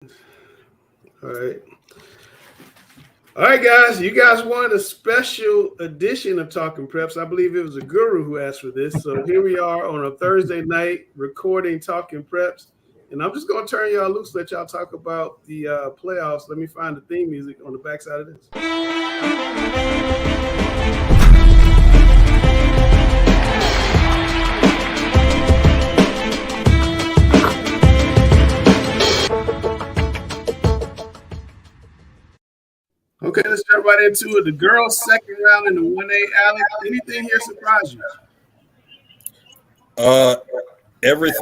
All right. All right, guys. You guys wanted a special edition of Talking Preps. I believe it was a guru who asked for this. So here we are on a Thursday night recording Talking Preps. And I'm just going to turn y'all loose, let y'all talk about the playoffs. Let me find the theme music on the backside of this. Okay, let's jump right into it. The girls' second round in the 1A. Alex, anything here surprise you? Everything.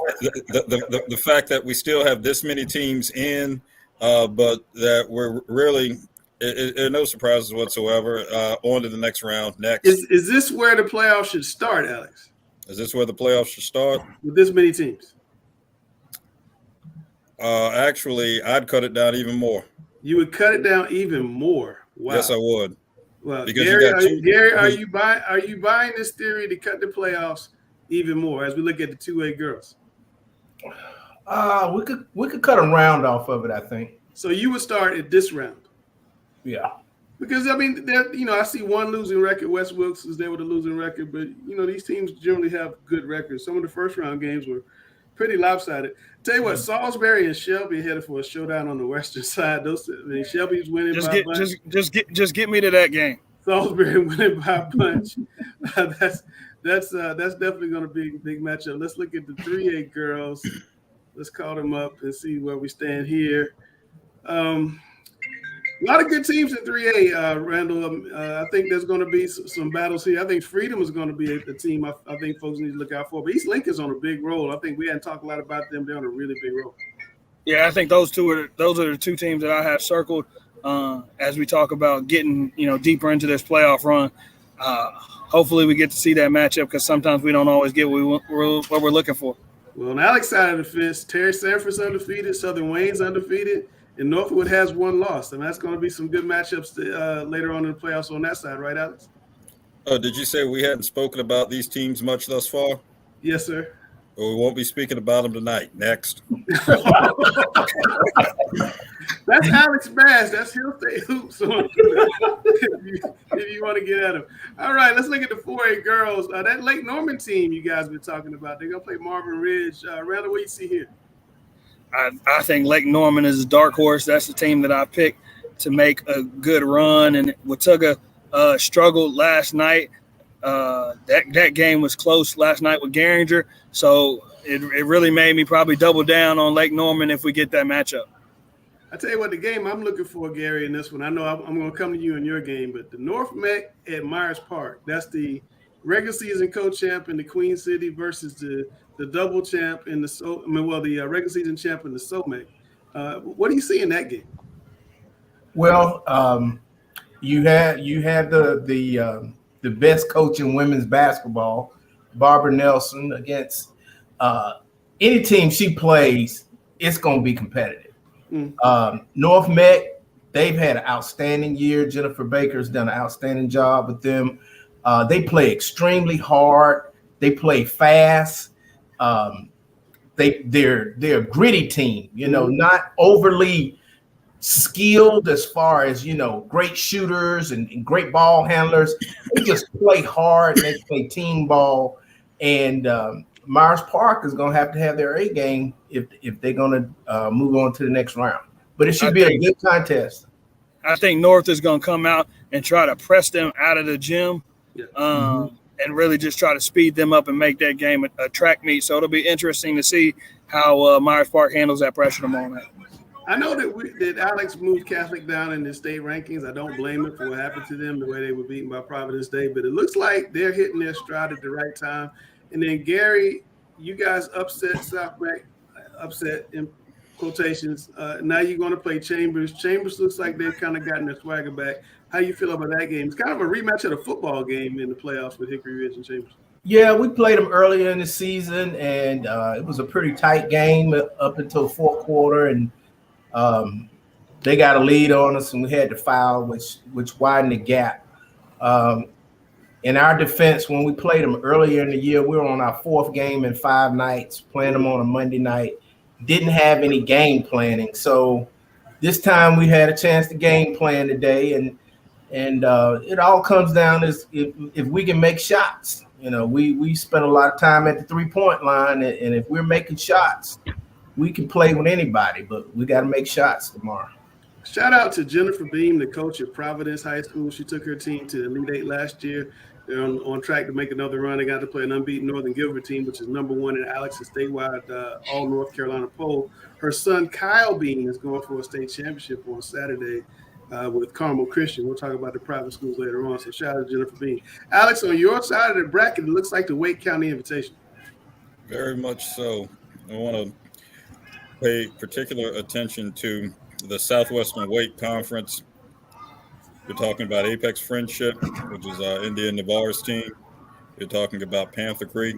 The fact that we still have this many teams in, but that we're really no surprises whatsoever. On to the next round. Next, is this where the playoffs should start, Alex? Is this where the playoffs should start? With this many teams? Actually, I'd cut it down even more. You would cut it down even more. Wow. Yes, I would. Well, because Gary, are you buying this theory to cut the playoffs even more as we look at the 2A girls? We could cut a round off of it, I think. So you would start at this round. Yeah. Because I mean, I see one losing record. West Wilkes is there with a losing record, but these teams generally have good records. Some of the first round games were pretty lopsided. Tell you what, Salisbury and Shelby headed for a showdown on the western side. Shelby's winning by a bunch. Just get me to that game. Salisbury winning by a bunch. That's definitely going to be a big matchup. Let's look at the 3A girls. Let's call them up and see where we stand here. A lot of good teams in 3A, Randall. I think there's going to be some battles here. I think Freedom is going to be a team I think folks need to look out for. But East Lincoln's on a big roll. I think we hadn't talked a lot about them. They're on a really big roll. Yeah, I think those are the two teams that I have circled as we talk about getting deeper into this playoff run. Hopefully we get to see that matchup because sometimes we don't always get what we're looking for. Well, on Alex's side of the fence, Terry Sanford's undefeated, Southern Wayne's undefeated, and Northwood has one loss. And that's going to be some good matchups later on in the playoffs on that side, right, Alex? Did you say we hadn't spoken about these teams much thus far? Yes, sir. Well, we won't be speaking about them tonight. Next. That's Alex Bass. That's Hill State Hoops. if you want to get at him. All right, let's look at the 4A girls. That Lake Norman team you guys been talking about. They're going to play Marvin Ridge. Randall, what do you see here? I think Lake Norman is a dark horse. That's the team that I picked to make a good run. And Watauga struggled last night. That game was close last night with Garinger. So it really made me probably double down on Lake Norman if we get that matchup. I tell you what, the game I'm looking for, Gary, in this one, I know I'm going to come to you in your game, but the North Met at Myers Park, that's the regular season co-champ in the Queen City versus the double champ in the regular season champ in the SOMEC. What do you see in that game? Well, you have the best coach in women's basketball, Barbara Nelson, against any team she plays. It's going to be competitive. North Met, they've had an outstanding year. Jennifer Baker's done an outstanding job with them. They play extremely hard. They play fast. They're a gritty team, not overly skilled as far as, great shooters and great ball handlers. They just play hard. They play team ball. And Myers Park is going to have their A game if they're going to move on to the next round. But it should be a good contest. I think North is going to come out and try to press them out of the gym. And really just try to speed them up and make that game a track meet. So it'll be interesting to see how Myers Park handles that pressure tomorrow night. I know that Alex moved Catholic down in the state rankings. I don't blame him for what happened to them, the way they were beaten by Providence Day. But it looks like they're hitting their stride at the right time. And then, Gary, you guys upset Southbank, upset in quotations. Now you're going to play Chambers. Chambers looks like they've kind of gotten their swagger back. How you feel about that game? It's kind of a rematch of the football game in the playoffs with Hickory Ridge and Chambers. Yeah, we played them earlier in the season, and it was a pretty tight game up until the fourth quarter, and they got a lead on us, and we had to foul, which widened the gap. In our defense, when we played them earlier in the year, we were on our fourth game in 5 nights, playing them on a Monday night. didn't have any game planning. So this time we had a chance to game plan today, and it all comes down is if we can make shots. We spent a lot of time at the 3-point line, and if we're making shots, we can play with anybody, but we got to make shots tomorrow. Shout out to Jennifer Beam, the coach at Providence High School. She took her team to Elite Eight last year. They're on track to make another run. They got to play an unbeaten Northern Gilbert team, which is number 1 in Alex's statewide All North Carolina poll. Her son, Kyle Beam, is going for a state championship on Saturday with Carmel Christian. We'll talk about the private schools later on, so shout out to Jennifer Beam. Alex, on your side of the bracket, it looks like the Wake County Invitation. Very much so. I want to pay particular attention to the Southwestern Wake Conference. You're talking about Apex Friendship, which is Indian Navarre's team. You're talking about Panther Creek.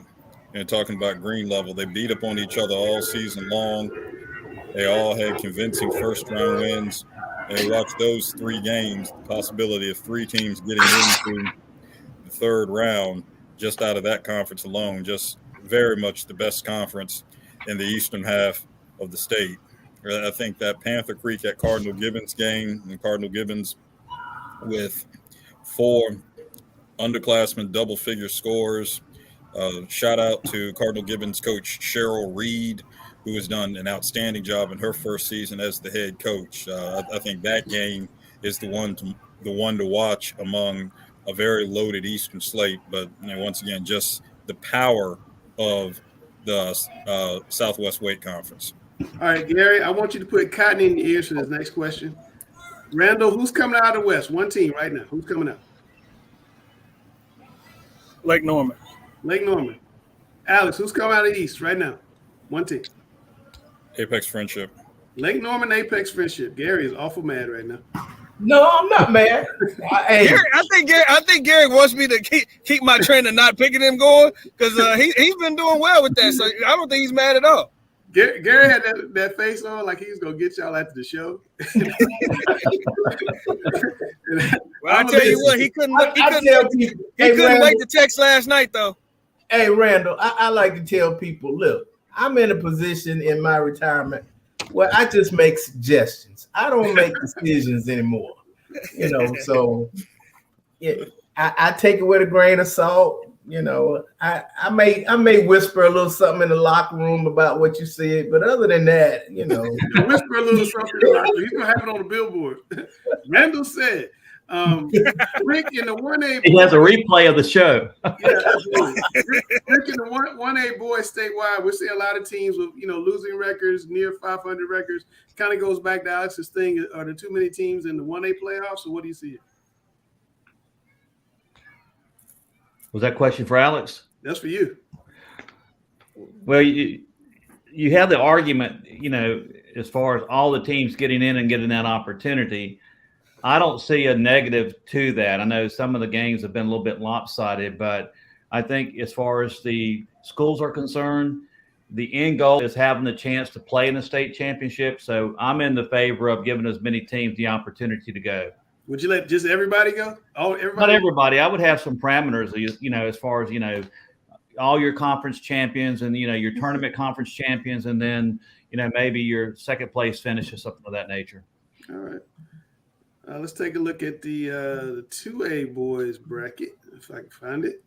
You're talking about Green Level. They beat up on each other all season long. They all had convincing first-round wins. And you watch those 3 games, the possibility of 3 teams getting into the 3rd round just out of that conference alone, just very much the best conference in the eastern half of the state. I think that Panther Creek at Cardinal Gibbons game, and Cardinal Gibbons with 4 underclassmen double-figure scores. Shout out to Cardinal Gibbons coach Cheryl Reed, who has done an outstanding job in her first season as the head coach. I think that game is the one to watch among a very loaded Eastern slate. But once again, just the power of the Southwest Wake Conference. All right, Gary, I want you to put cotton in your ears for this next question. Randall, who's coming out of the West? One team right now. Who's coming out? Lake Norman. Lake Norman. Alex, who's coming out of the East right now? One team. Apex Friendship. Lake Norman, Apex Friendship. Gary is awful mad right now. No, I'm not mad. Hey. Gary, I think Gary wants me to keep my trend of not picking him going because he's been doing well with that. So I don't think he's mad at all. Gary had that face on like he was gonna get y'all after the show. Well, I tell you what, he couldn't wait to text last night though. Hey Randall, I like to tell people, look, I'm in a position in my retirement where I just make suggestions. I don't make decisions anymore. So yeah, I take it with a grain of salt. I may whisper a little something in the locker room about what you said, but other than that, whisper a little something in the locker room. You're gonna have it on the billboard. Randall said, Rick in the 1A. He has a replay of the show. Yeah, absolutely. Rick in the 1A boys statewide, we're seeing a lot of teams with losing records, near 500 records. Kind of goes back to Alex's thing. Are there too many teams in the 1A playoffs, or what do you see? Was that question for Alex? That's for you. Well, you have the argument, as far as all the teams getting in and getting that opportunity. I don't see a negative to that. I know some of the games have been a little bit lopsided, but I think as far as the schools are concerned, the end goal is having the chance to play in the state championship. So I'm in the favor of giving as many teams the opportunity to go. Would you let just everybody go? Everybody? Not everybody. I would have some parameters, as far as, all your conference champions and, your tournament conference champions, and then, maybe your second place finish or something of that nature. All right. Let's take a look at the 2A boys bracket, if I can find it.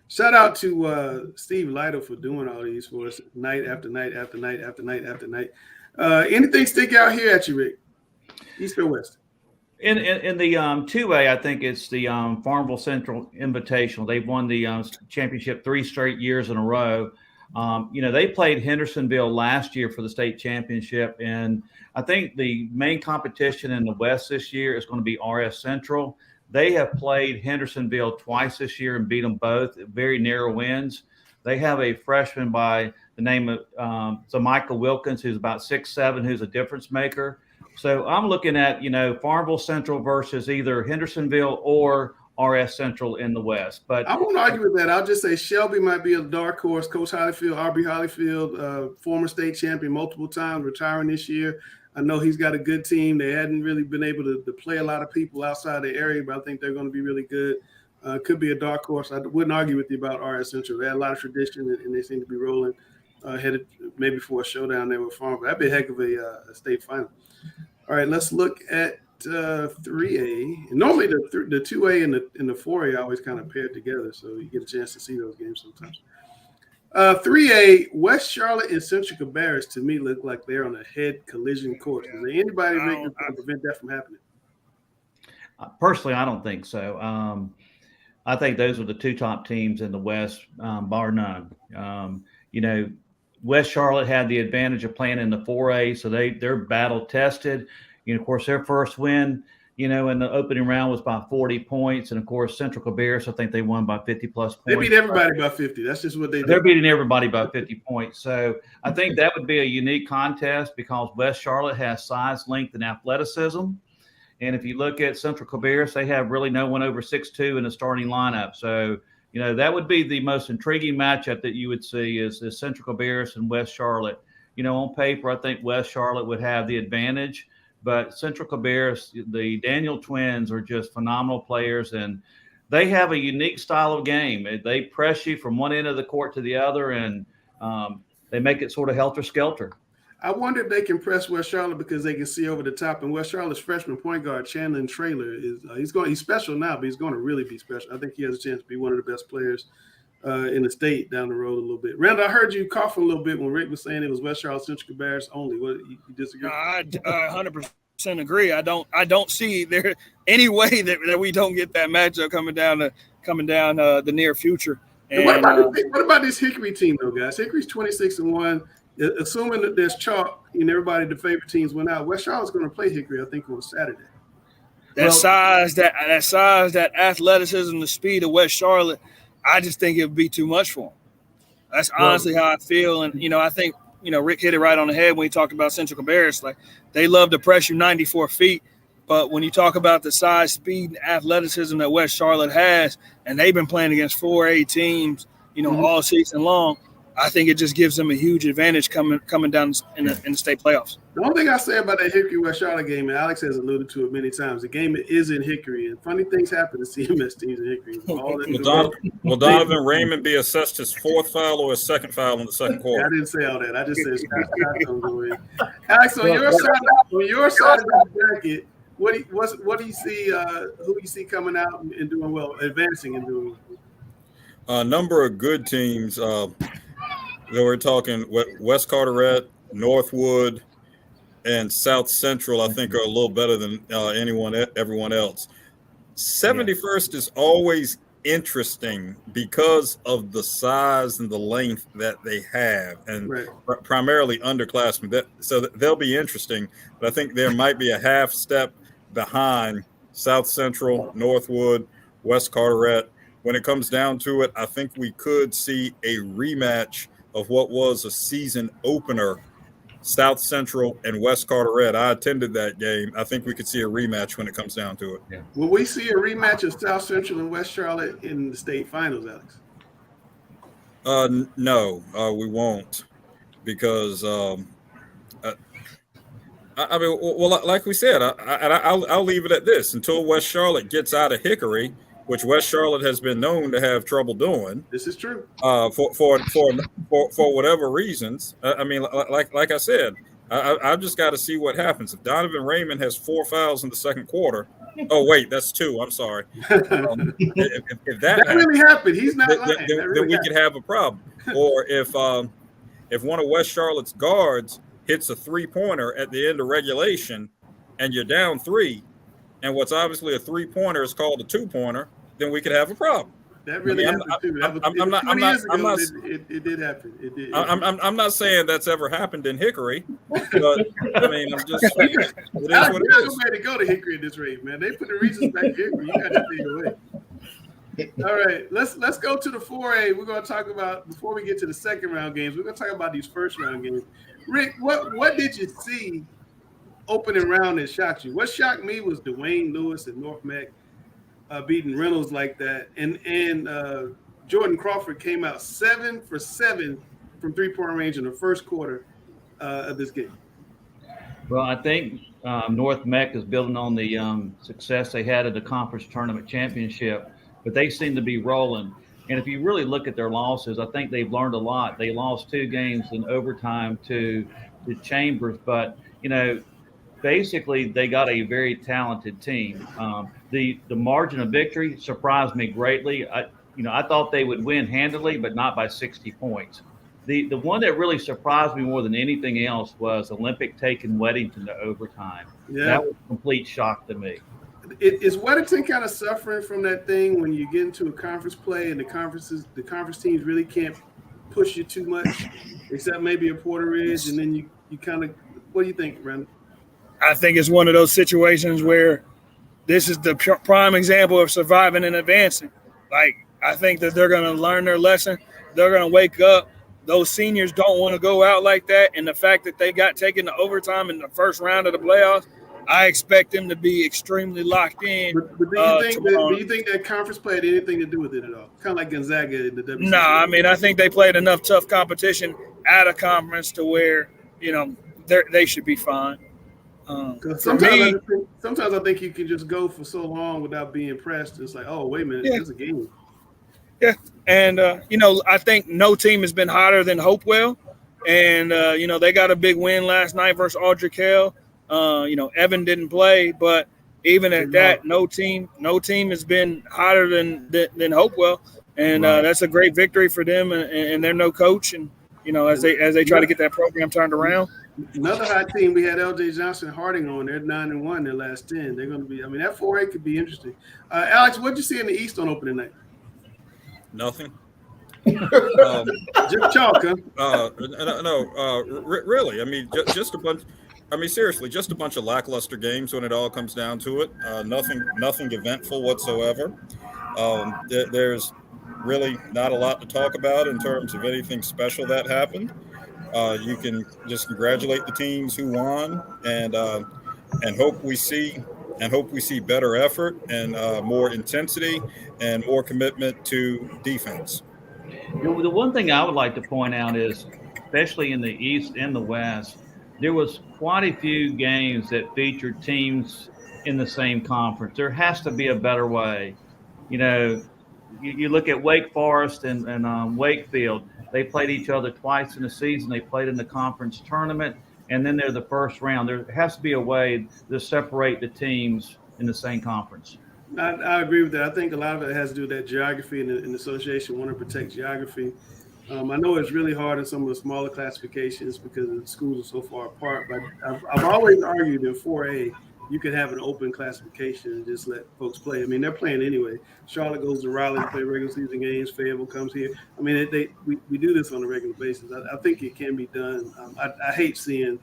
Shout out to Steve Lytle for doing all these for us night after night after night after night after night. Anything stick out here at you, Rick? East or West? In the 2A, I think it's the Farmville Central Invitational. They've won the championship 3 straight years in a row. They played Hendersonville last year for the state championship, and I think the main competition in the West this year is going to be RS Central. They have played Hendersonville twice this year and beat them both, very narrow wins. They have a freshman by the name of Michael Wilkins, who's about 6'7", who's a difference maker. So I'm looking at, Farmville Central versus either Hendersonville or RS Central in the West. But I won't argue with that. I'll just say Shelby might be a dark horse. Coach Hollyfield, R.B. Hollyfield, former state champion multiple times, retiring this year. I know he's got a good team. They hadn't really been able to play a lot of people outside the area, but I think they're going to be really good. Could be a dark horse. I wouldn't argue with you about RS Central. They had a lot of tradition, and they seem to be rolling. headed maybe for a showdown there with Farmville. That'd be a heck of a state final. All right, let's look at 3A. And normally the 2A and the 4A always kind of paired together, so you get a chance to see those games sometimes. 3A, West Charlotte and Central Cabarrus to me look like they're on a head collision course. Is there anybody that can prevent that from happening? Personally, I don't think so. I think those are the two top teams in the West, bar none. West Charlotte had the advantage of playing in the 4A, so they're battle tested. Of course, their first win, in the opening round was by 40 points, and of course, Central Cabarrus, I think they won by 50 plus points. They beat everybody by 50. That's just what they do. They're beating everybody by 50 points. So I think that would be a unique contest because West Charlotte has size, length, and athleticism. And if you look at Central Cabarrus, they have really no one over 6'2" in the starting lineup. So, that would be the most intriguing matchup that you would see is Central Cabarrus and West Charlotte. On paper, I think West Charlotte would have the advantage, but Central Cabarrus, the Daniel twins are just phenomenal players, and they have a unique style of game. They press you from one end of the court to the other, and they make it sort of helter-skelter. I wonder if they can press West Charlotte because they can see over the top. And West Charlotte's freshman point guard, Chandler Traylor, he's special now, but he's going to really be special. I think he has a chance to be one of the best players in the state down the road a little bit. Randall, I heard you coughing a little bit when Rick was saying it was West Charlotte, Central Cabarrus only. What, you disagree? I 100% agree. I don't see there any way that we don't get that matchup coming down the near future. And what about this Hickory team though, guys? Hickory's 26-1. Assuming that there's chalk and everybody, the favorite teams went out, West Charlotte's going to play Hickory, I think, on Saturday. That size, that athleticism, the speed of West Charlotte, I just think it would be too much for them. That's honestly how I feel. And, I think, Rick hit it right on the head when he talked about Central Cabarrus. Like, they love to press you 94 feet. But when you talk about the size, speed, and athleticism that West Charlotte has, and they've been playing against 4A teams, all season long, I think it just gives them a huge advantage coming down in the state playoffs. The only thing I say about that Hickory-West Charlotte game, and Alex has alluded to it many times, the game is in Hickory, and funny things happen to CMS teams in Hickory. Will Donovan Raymond be assessed his fourth foul or his second foul in the second quarter? I didn't say all that. I just said Scott's going to go in. Alex, on your side of the bracket, what do you see? Who do you see coming out and doing well, advancing and doing well? A number of good teams. We're talking West Carteret, Northwood, and South Central, I think, are a little better than everyone else. 71st is always interesting because of the size and the length that they have, and primarily underclassmen. So they'll be interesting, but I think there might be a half step behind South Central, Northwood, West Carteret. When it comes down to it, I think we could see a rematch of what was a season opener, South Central and West Carteret. I attended that game. I think we could see a rematch when it comes down to it. Yeah. Will we see a rematch of South Central and West Charlotte in the state finals, Alex? No, we won't, because like we said, I'll leave it at this. Until West Charlotte gets out of Hickory, which West Charlotte has been known to have trouble doing. This is true. For whatever reasons. Like I said, I've just got to see what happens. If Donovan Raymond has 4 fouls in the second quarter, oh wait, that's 2. I'm sorry. If that really happened, he's not lying. Then we could have a problem. Or if one of West Charlotte's guards hits a 3-pointer at the end of regulation, and you're down 3. And what's obviously a 3-pointer is called a 2-pointer, then we could have a problem. That really happened too. It did happen. It did. I'm not saying that's ever happened in Hickory, but I'm just saying it is what it is. You're not going to go to Hickory at this rate, man. They put the regions back in Hickory. You got to stay away. All right, let's go to the 4A. We're going to talk about, before we get to the second round games, we're going to talk about these first round games. Rick, what did you see opening round that shocked you? What shocked me was Dwayne Lewis and North Mac beating Reynolds like that, and Jordan Crawford came out 7 for 7 from 3-point range in the first quarter of this game. Well, I think North Mech is building on the success they had at the conference tournament championship, but they seem to be rolling. And if you really look at their losses, I think they've learned a lot. They lost 2 games in overtime to Chambers, but basically they got a very talented team. The margin of victory surprised me greatly. I thought they would win handily, but not by 60 points. The one that really surprised me more than anything else was Olympic taking Weddington to overtime. Yeah. That was a complete shock to me. Is Weddington kind of suffering from that thing when you get into a conference play and the conference teams really can't push you too much, except maybe a Porter Ridge, and then you kind of, what do you think, Brandon? I think it's one of those situations where this is the prime example of surviving and advancing. Like, I think that they're going to learn their lesson. They're going to wake up. Those seniors don't want to go out like that. And the fact that they got taken to overtime in the first round of the playoffs, I expect them to be extremely locked in. But do you think that conference play had anything to do with it at all? Kind of like Gonzaga in the WCC. No, I mean, I think they played enough tough competition at a conference to where, they should be fine. Sometimes I think you can just go for so long without being pressed. It's like, oh, wait a minute, it's a game. Yeah, and I think no team has been hotter than Hopewell, and they got a big win last night versus Aldrich Hill. Evan didn't play, but even at that, no team has been hotter than Hopewell, and that's a great victory for them and their no coach, and as they try to get that program turned around. Another hot team, we had LJ Johnson Harding on. They're 9-1 their last 10. They're going to be. That 4A could be interesting. Alex, what did you see in the East on opening night? Nothing. Just chalk, huh? Really. I mean, just a bunch. I mean, seriously, just a bunch of lackluster games when it all comes down to it. Nothing eventful whatsoever. There's really not a lot to talk about in terms of anything special that happened. You can just congratulate the teams who won, and hope we see better effort and more intensity and more commitment to defense. The one thing I would like to point out is, especially in the East and the West, there was quite a few games that featured teams in the same conference. There has to be a better way. You look at Wake Forest and Wakefield. They played each other twice in the season. They played in the conference tournament, and then they're the first round. There has to be a way to separate the teams in the same conference. I agree with that. I think a lot of it has to do with that geography, and the association want to protect geography. I know it's really hard in some of the smaller classifications because the schools are so far apart, but I've always argued in 4A, you could have an open classification and just let folks play. I mean, they're playing anyway. Charlotte goes to Raleigh to play regular season games. Fayetteville comes here. I mean, we do this on a regular basis. I think it can be done. I hate seeing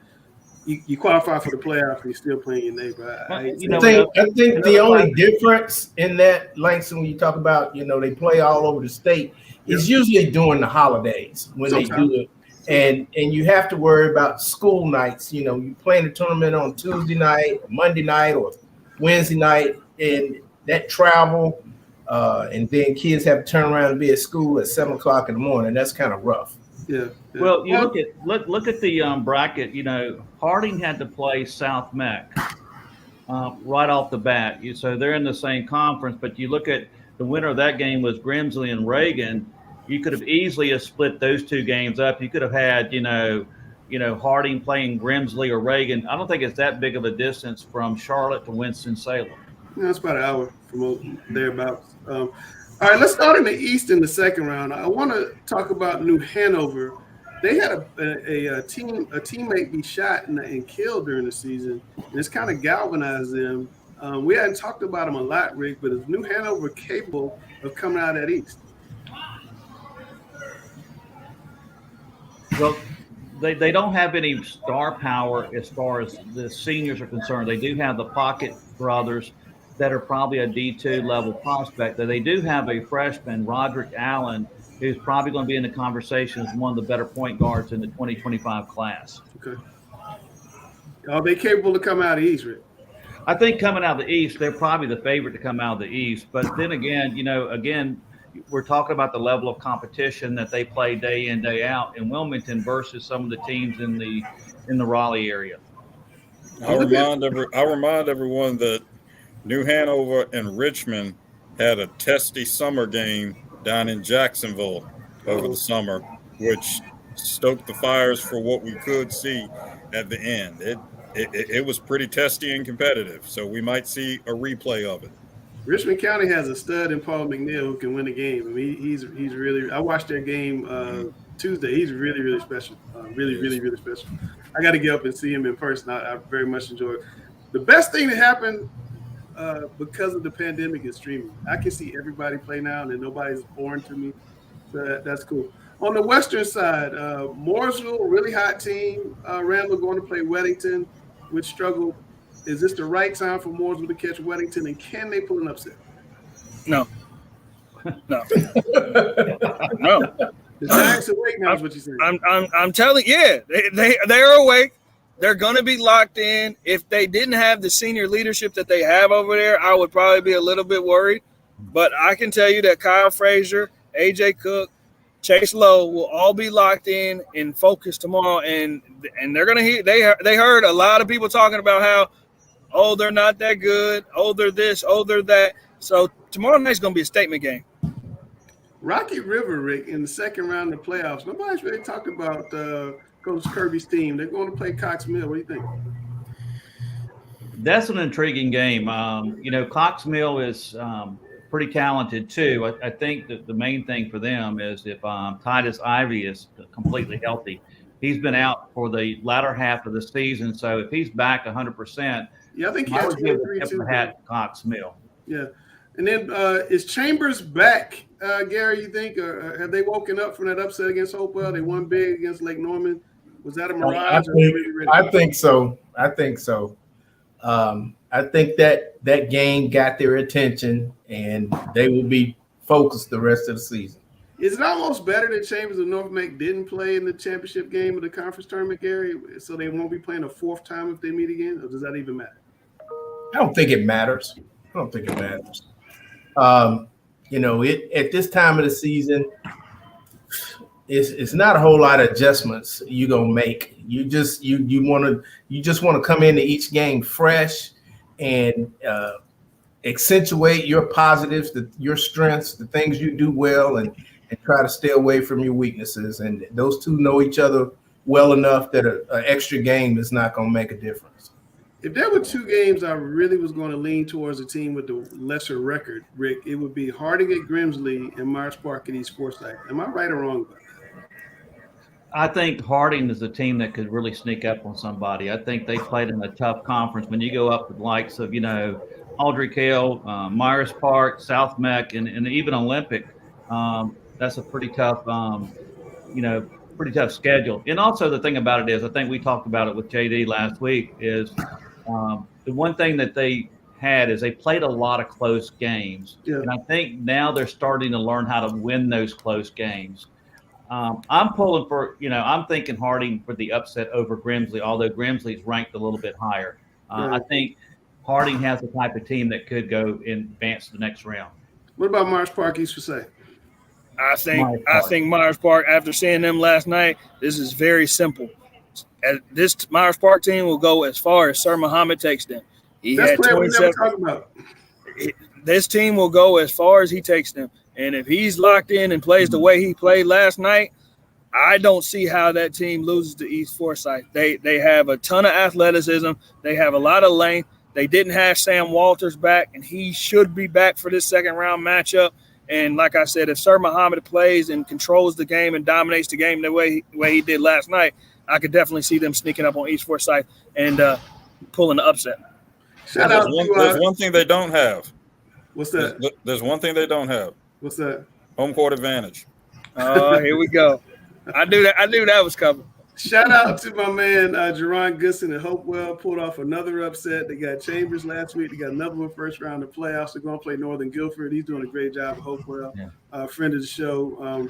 you qualify for the playoffs and you're still playing your neighbor. I think the only difference in that, Langston, when you talk about, they play all over the state, is usually during the holidays when they do it. And you have to worry about school nights. You playing the tournament on Tuesday night, Monday night, or Wednesday night, and that travel, and then kids have to turn around and be at school at 7:00 in the morning. That's kind of rough. Yeah. Well, you look at the bracket. Harding had to play South Meck right off the bat. So they're in the same conference. But you look at the winner of that game was Grimsley and Reagan. You could have easily split those two games up. You could have had, Harding playing Grimsley or Reagan. I don't think it's that big of a distance from Charlotte to Winston-Salem. It's about an hour from thereabouts. All right, let's start in the East in the second round. I want to talk about New Hanover. They had a teammate be shot and killed during the season, and it's kind of galvanized them. We hadn't talked about them a lot, Rick, but is New Hanover capable of coming out at East? Well, they don't have any star power as far as the seniors are concerned. They do have the Pocket brothers that are probably a D2 level prospect. They do have a freshman, Roderick Allen, who's probably going to be in the conversation as one of the better point guards in the 2025 class. Okay. Are they capable of coming out of East, Rick? I think coming out of the East, they're probably the favorite to come out of the East. But then again, we're talking about the level of competition that they play day in, day out in Wilmington versus some of the teams in the Raleigh area. I'll remind everyone that New Hanover and Richmond had a testy summer game down in Jacksonville over the summer, which stoked the fires for what we could see at the end. It was pretty testy and competitive, so we might see a replay of it. Richmond County has a stud in Paul McNeil who can win a game. I mean, he's really. I watched their game Tuesday. He's really special. Really special. I got to get up and see him in person. I very much enjoy it. The best thing that happened because of the pandemic is streaming. I can see everybody play now, and nobody's foreign to me. So that's cool. On the western side, Mooresville, really hot team. Randall going to play Weddington, which struggled. Is this the right time for Mooresville to catch Weddington, and can they pull an upset? No. The Giants awake now is what you're saying. I'm telling you, they're awake. They're going to be locked in. If they didn't have the senior leadership that they have over there, I would probably be a little bit worried. But I can tell you that Kyle Frazier, AJ Cook, Chase Lowe will all be locked in and focused tomorrow. And they're going to hear. They heard a lot of people talking about how, they're not that good. They're this. They're that. So tomorrow night's going to be a statement game. Rocky River, Rick, in the second round of the playoffs. Nobody's really talked about Coach Kirby's team. They're going to play Cox Mill. What do you think? That's an intriguing game. Cox Mill is pretty talented too. I think that the main thing for them is if Titus Ivy is completely healthy. He's been out for the latter half of the season, so if he's back 100%, I think he I has would give 23 a tip of the hat to Cox Mill. Yeah. And then is Chambers back, Gary, you think? Or have they woken up from that upset against Hopewell? They won big against Lake Norman. Was that a mirage? I think so. I think that game got their attention, and they will be focused the rest of the season. Is it almost better that Chambers and North Make didn't play in the championship game of the conference tournament, Gary, so they won't be playing a fourth time if they meet again? Or does that even matter? I don't think it matters. At this time of the season, it's not a whole lot of adjustments you're gonna make. You just want to come into each game fresh and accentuate your positives, your strengths, the things you do well, and try to stay away from your weaknesses. And those two know each other well enough that an extra game is not going to make a difference. If there were two games I really was going to lean towards a team with the lesser record, Rick, it would be Harding at Grimsley and Myers Park at East Forsyth. Am I right or wrong about that? I think Harding is a team that could really sneak up on somebody. I think they played in a tough conference. When you go up with the likes of, Aldrich Hill, Myers Park, South Meck, and even Olympic, that's a pretty tough, pretty tough schedule. And also the thing about it is, I think we talked about it with JD last week, is the one thing that they had is they played a lot of close games. Yeah. And I think now they're starting to learn how to win those close games. I'm pulling for, I'm thinking Harding for the upset over Grimsley, although Grimsley's ranked a little bit higher. I think Harding has the type of team that could go and advance to the next round. What about Myers Park, East Forsyth? I think Myers Park, after seeing them last night, this is very simple. This Myers Park team will go as far as Sir Muhammad takes them. That's what we never talk about. This team will go as far as he takes them. And if he's locked in and plays the way he played last night, I don't see how that team loses to East Forsyth. They have a ton of athleticism. They have a lot of length. They didn't have Sam Walters back, and he should be back for this second-round matchup. And like I said, if Sir Muhammad plays and controls the game and dominates the game the way he did last night, I could definitely see them sneaking up on East Forsyth and pulling the upset. There's one thing they don't have. What's that? There's one thing they don't have. What's that? Home court advantage. Oh, here we go. I knew that was coming. Shout out to my man, Jerron Goodson at Hopewell. Pulled off another upset. They got Chambers last week. They got another one first round of playoffs. They're going to play Northern Guilford. He's doing a great job at Hopewell. Yeah. Friend of the show.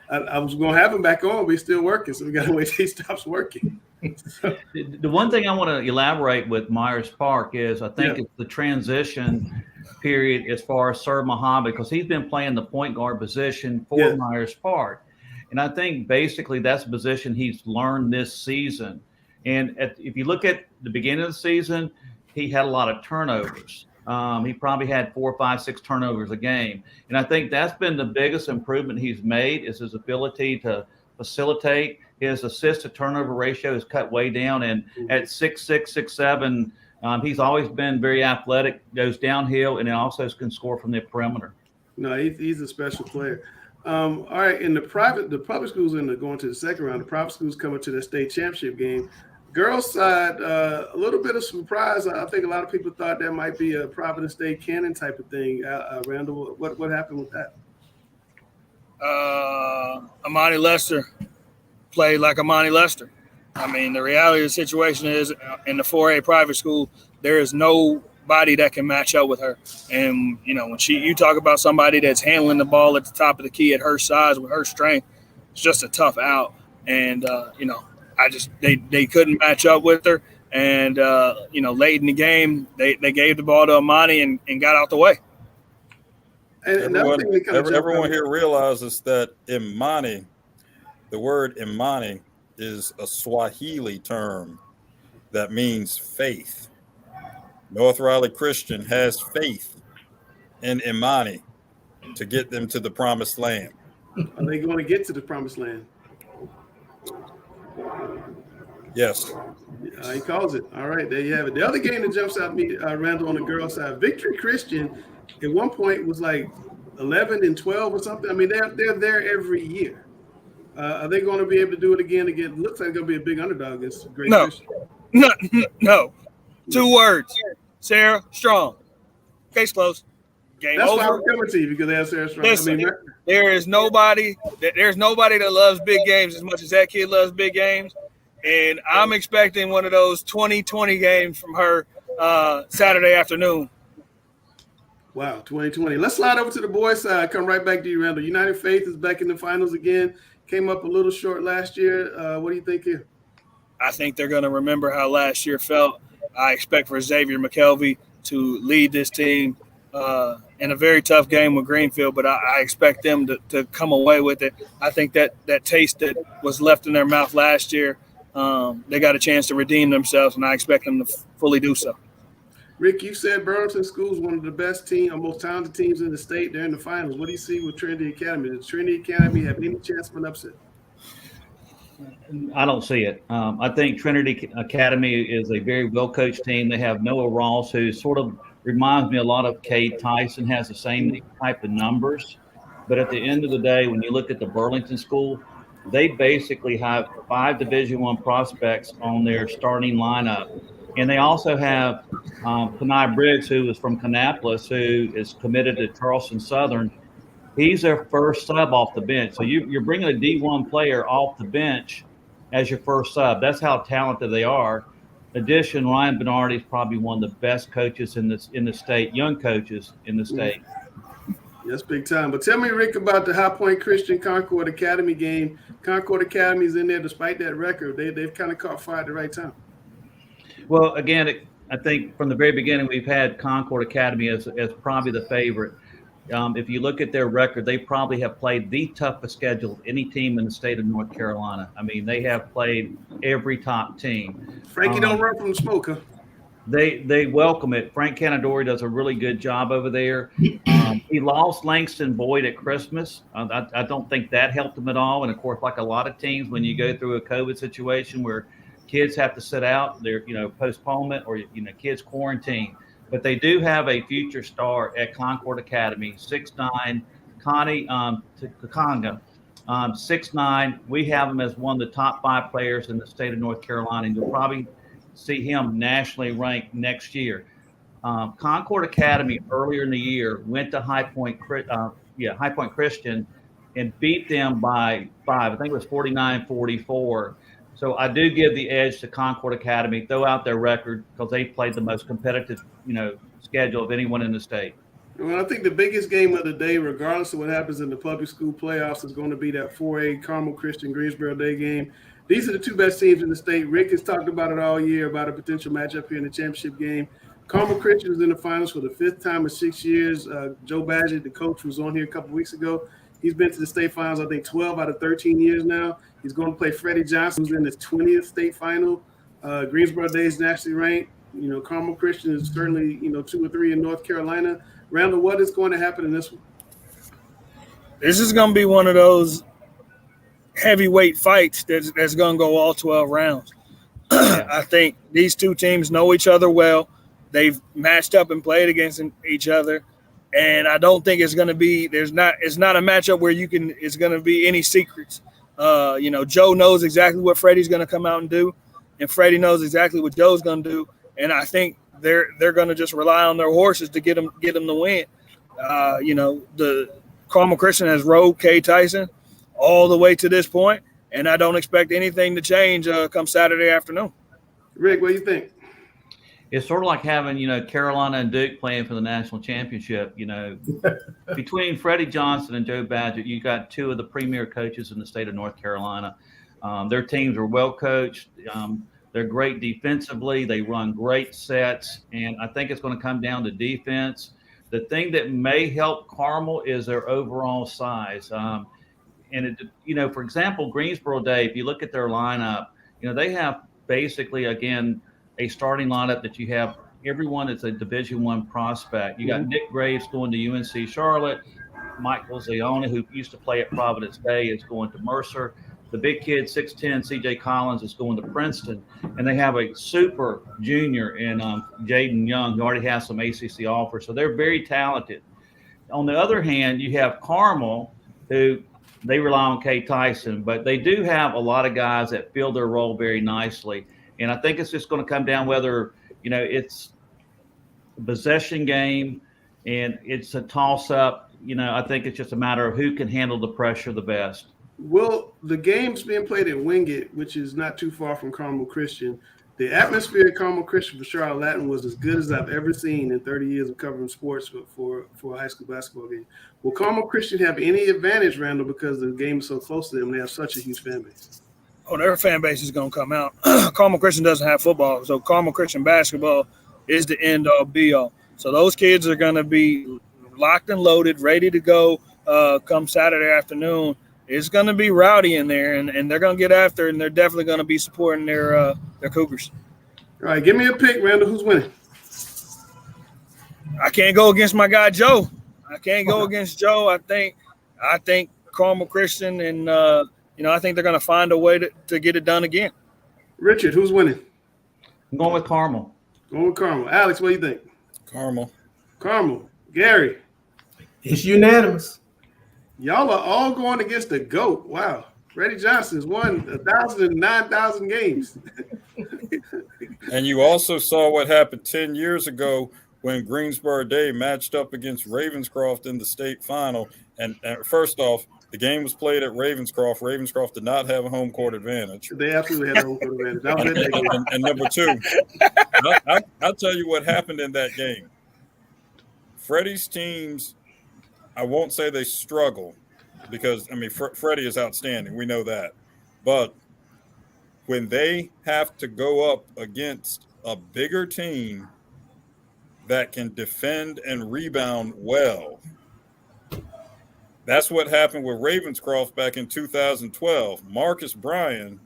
I was going to have him back on, but he's still working, so we got to wait till he stops working. The one thing I want to elaborate with Myers Park is I think it's the transition period as far as Sir Muhammad, because he's been playing the point guard position for Myers Park. And I think basically that's a position he's learned this season. And if you look at the beginning of the season, he had a lot of turnovers. he probably had 4, 5, 6 turnovers a game. And I think that's been the biggest improvement he's made is his ability to facilitate. His assist to turnover ratio is cut way down. And at 6'6", 6'7", he's always been very athletic, goes downhill, and also can score from the perimeter. No, he's a special player. All right, in the public schools going to the second round. The private schools coming to the state championship game. Girls side, a little bit of surprise. I think a lot of people thought that might be a Providence State Cannon type of thing. Randall, what happened with that? Amani Lester played like Amani Lester. I mean, the reality of the situation is in the 4A private school, there is nobody that can match up with her. And, you know, when you talk about somebody that's handling the ball at the top of the key at her size with her strength, it's just a tough out. And, you know, they couldn't match up with her. And, you know, late in the game, they gave the ball to Amani and got out the way. And everyone here realizes that Imani, the word Imani, is a Swahili term that means faith. North Raleigh Christian has faith in Imani to get them to the promised land. Are they going to get to the promised land? Yes. He calls it. All right, there you have it. The other game that jumps out me, Randall, on the girls' side, Victory Christian at one point was like 11 and 12 or something. I mean, they're there every year. Are they going to be able to do it again? Looks like they're going to be a big underdog against Great Christian. No. 2 words. Sarah Strong. Case closed. Game That's over. why I'm coming to you, because they have Sarah Strong. Listen, there's nobody that loves big games as much as that kid loves big games. And I'm expecting one of those 2020 games from her Saturday afternoon. Wow, 2020. Let's slide over to the boys' side. Come right back to you, Randall. United Faith is back in the finals again. Came up a little short last year. What do you think here? I think they're going to remember how last year felt. I expect for Xavier McKelvey to lead this team in a very tough game with Greenfield, but I expect them to come away with it. I think that taste that was left in their mouth last year, they got a chance to redeem themselves, and I expect them to fully do so. Rick, you said Burlington School is one of the best teams, most talented teams in the state. They're in the finals. What do you see with Trinity Academy? Does Trinity Academy have any chance of an upset? I don't see it. I think Trinity Academy is a very well-coached team. They have Noah Ross, who sort of reminds me a lot of Cade Tyson, has the same type of numbers. But at the end of the day, when you look at the Burlington School, they basically have 5 Division I prospects on their starting lineup. And they also have Kenai Briggs, who is from Kannapolis, who is committed to Charleston Southern. He's their first sub off the bench. So you're bringing a D1 player off the bench as your first sub. That's how talented they are. In addition, Ryan Bernardi is probably one of the best coaches in the state, young coaches in the state. That's big time. But tell me, Rick, about the High Point Christian Concord Academy game. Concord Academy's in there despite that record. They've kind of caught fire at the right time. Well, again, I think from the very beginning, we've had Concord Academy as probably the favorite. If you look at their record, they probably have played the toughest schedule of any team in the state of North Carolina. I mean, they have played every top team. Frankie don't run from the smoke, huh? They welcome it. Frank Canadori does a really good job over there. He lost Langston Boyd at Christmas. I don't think that helped him at all. And, of course, like a lot of teams, when you go through a COVID situation where kids have to sit out, they're, postponement or, kids quarantine. But they do have a future star at Concord Academy, 6'9", Connie Takanga, 6'9". We have him as one of the top 5 players in the state of North Carolina, and you'll probably see him nationally ranked next year. Concord Academy earlier in the year went to High Point Christian and beat them by 5. I think it was 49-44. So I do give the edge to Concord Academy, throw out their record because they played the most competitive, schedule of anyone in the state. Well, I think the biggest game of the day, regardless of what happens in the public school playoffs, is going to be that 4A Carmel Christian Greensboro Day game. These are the 2 best teams in the state. Rick has talked about it all year, about a potential matchup here in the championship game. Carmel Christian is in the finals for the 5th time in 6 years. Joe Badgett, the coach, was on here a couple weeks ago. He's been to the state finals, I think, 12 out of 13 years now. He's going to play Freddie Johnson, who's in his 20th state final. Greensboro Day is nationally ranked. Carmel Christian is certainly 2 or 3 in North Carolina. Randall, what is going to happen in this one? This is going to be one of those heavyweight fights that's going to go all 12 rounds. I think these two teams know each other well. They've matched up and played against each other, and I don't think it's going to be. It's not a matchup where it's going to be any secrets. Joe knows exactly what Freddie's going to come out and do, and Freddie knows exactly what Joe's going to do. And I think they're going to just rely on their horses to get them the win. The Carmel Christian has rode K. Tyson all the way to this point, and I don't expect anything to change come Saturday afternoon. Rick, what do you think? It's sort of like having, Carolina and Duke playing for the national championship. Between Freddie Johnson and Joe Badgett, you got two of the premier coaches in the state of North Carolina. Their teams are well coached. They're great defensively. They run great sets, and I think it's going to come down to defense. The thing that may help Carmel is their overall size. For example, Greensboro Day, if you look at their lineup, they have basically, again, a starting lineup that you have everyone that's a Division I prospect. You got Nick Graves going to UNC Charlotte. Michael Ziona, who used to play at Providence Bay, is going to Mercer. The big kid, 6'10", C.J. Collins, is going to Princeton. And they have a super junior in Jaden Young, who already has some ACC offers. So they're very talented. On the other hand, you have Carmel, who they rely on K. Tyson, but they do have a lot of guys that fill their role very nicely. And I think it's just going to come down whether, it's a possession game and it's a toss-up. I think it's just a matter of who can handle the pressure the best. Well, the game's being played at Wingate, which is not too far from Carmel Christian. The atmosphere at Carmel Christian for Charlotte Latin was as good as I've ever seen in 30 years of covering sports for a high school basketball game. Will Carmel Christian have any advantage, Randall, because the game is so close to them and they have such a huge fan base? Oh, their fan base is going to come out. Carmel Christian doesn't have football, so Carmel Christian basketball is the end-all, be-all. So those kids are going to be locked and loaded, ready to go come Saturday afternoon. It's going to be rowdy in there, and they're going to get after it, and they're definitely going to be supporting their Cougars. All right, give me a pick, Randall. Who's winning? I can't go against my guy Joe. I can't go against Joe. I think Carmel Christian, and I think they're going to find a way to get it done again. Richard, who's winning? I'm going with Carmel. Going with Carmel. Alex, what do you think? Carmel. Gary? It's unanimous. Y'all are all going against the GOAT. Wow. Freddie Johnson's won 1,000 and 9,000 games. And you also saw what happened 10 years ago when Greensboro Day matched up against Ravenscroft in the state final. And first off, the game was played at Ravenscroft. Ravenscroft did not have a home court advantage. They absolutely had a home court advantage. That was it. And number two, I'll tell you what happened in that game. Freddie's teams, I won't say they struggle because, Freddie is outstanding. We know that. But when they have to go up against a bigger team that can defend and rebound well, that's what happened with Ravenscroft back in 2012. Marcus Bryan,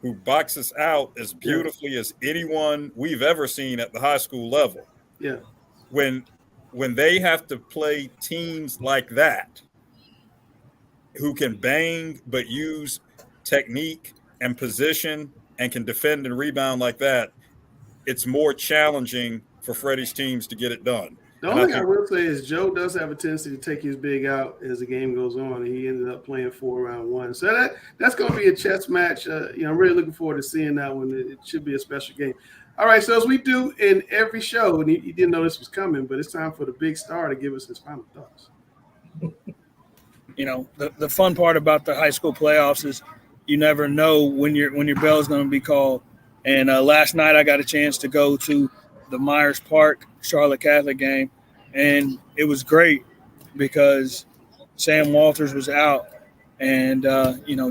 who boxes out as beautifully as anyone we've ever seen at the high school level. Yeah. When they have to play teams like that, who can bang but use technique and position and can defend and rebound like that, it's more challenging for Freddie's teams to get it done. The only thing I will say is Joe does have a tendency to take his big out as the game goes on, and he ended up playing 4 round 1. So that's going to be a chess match. I'm really looking forward to seeing that one. It should be a special game. All right, so as we do in every show, and you didn't know this was coming, but it's time for the big star to give us his final thoughts. The fun part about the high school playoffs is you never know when your bell is going to be called. And last night I got a chance to go to the Myers Park Charlotte Catholic game, and it was great because Sam Walters was out, and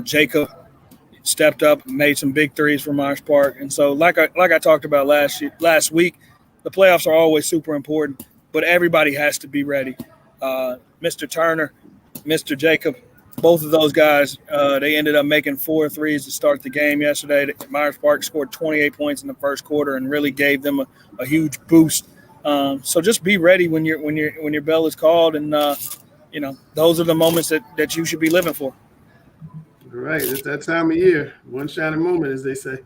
Jacob stepped up and made some big threes for Myers Park. And so like I talked about last week, the playoffs are always super important, but everybody has to be ready. Mr. Turner, Mr. Jacob, both of those guys, they ended up making 4 threes to start the game yesterday. Myers Park scored 28 points in the first quarter and really gave them a huge boost. So just be ready when your bell is called, and those are the moments that you should be living for. All right, it's that time of year. One shining moment, as they say.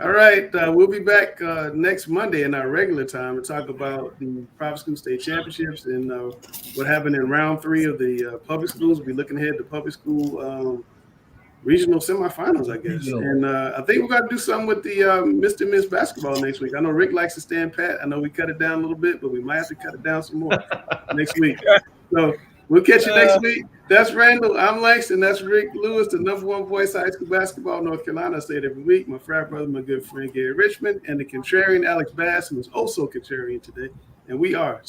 All right, we'll be back next Monday in our regular time to talk about the private school state championships and what happened in round 3 of the public schools. We'll be looking ahead to public school regional semifinals, I guess. And I think we're going to do something with the Mr. and Miss basketball next week. I know Rick likes to stand pat. I know we cut it down a little bit, but we might have to cut it down some more next week. So we'll catch you next week. That's Randall. I'm Langston. That's Rick Lewis, the #1 voice of high school basketball in North Carolina. I say it every week. My frat brother, my good friend Gary Richmond, and the contrarian Alex Bass, who is also contrarian today. And we are talking